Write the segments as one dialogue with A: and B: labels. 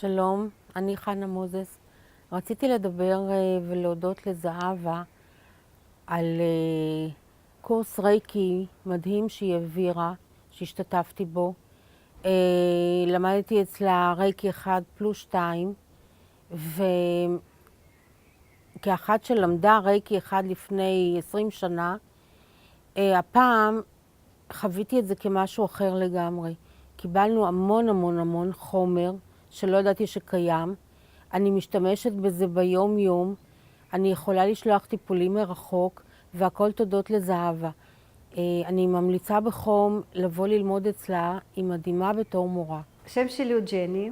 A: שלום, אני חנה מוזס. רציתי לדבר ולהודות לזהבה על קורס רייקי מדהים שהיא העבירה, שהשתתפתי בו. למדתי אצלה רייקי 1+2, וכאחת שלמדה רייקי 1 לפני 20 שנה, הפעם חוויתי את זה כמשהו אחר לגמרי. קיבלנו המון חומר שלא ידעתי שקיים. אני משתמשת בזה ביום יום. אני יכולה לשלוח טיפולים מרחוק, והכל תודות לזהבה. אני ממליצה בחום לבוא ללמוד אצלה, היא מדהימה בתור מורה.
B: השם שלי הוא ג'ני.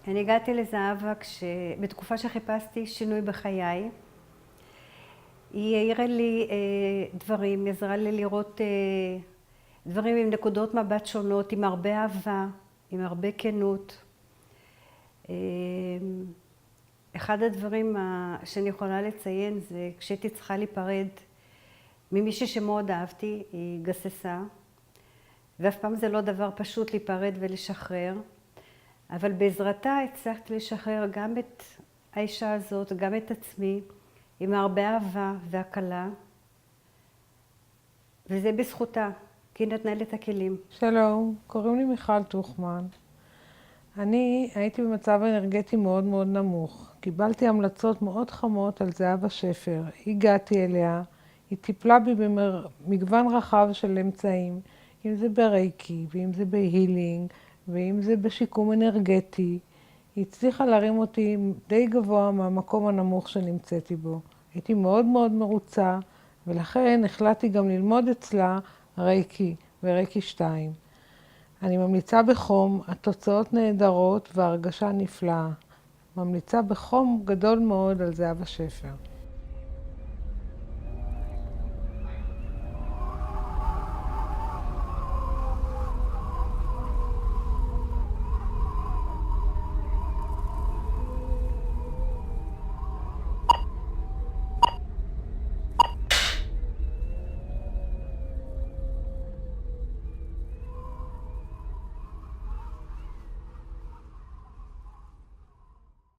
B: אני הגעתי לזהבה בתקופה שחיפשתי שינוי בחיי. היא העירה לי דברים, היא עזרה לי לראות דברים עם נקודות מבט שונות, עם הרבה אהבה, עם הרבה כנות. אחד הדברים שאני יכולה לציין זה כשהייתי צריכה להיפרד ממישהי שמאוד אהבתי, היא גססה, ואף פעם זה לא דבר פשוט להיפרד ולשחרר, אבל בעזרתה הצלחתי לשחרר גם את האישה הזאת, גם את עצמי, עם הרבה אהבה והקלה, וזה בזכותה, כי היא נתנה לי את הכלים.
C: שלום, קוראים לי מיכל טוחמן. אני הייתי במצב אנרגטי מאוד נמוך. קיבלתי המלצות מאוד חמות על זהבה שפר. הגעתי אליה, היא טיפלה בי במגוון רחב של אמצעים, אם זה ברייקי, ואם זה בהילינג, ואם זה בשיקום אנרגטי. היא הצליחה להרים אותי די גבוה מהמקום הנמוך שנמצאתי בו. הייתי מאוד מרוצה, ולכן החלטתי גם ללמוד אצלה רייקי ורייקי 2. אני ממליצה בחום, התוצאות נהדרות והרגשה נפלאה. ממליצה בחום גדול מאוד על זהבה שפר.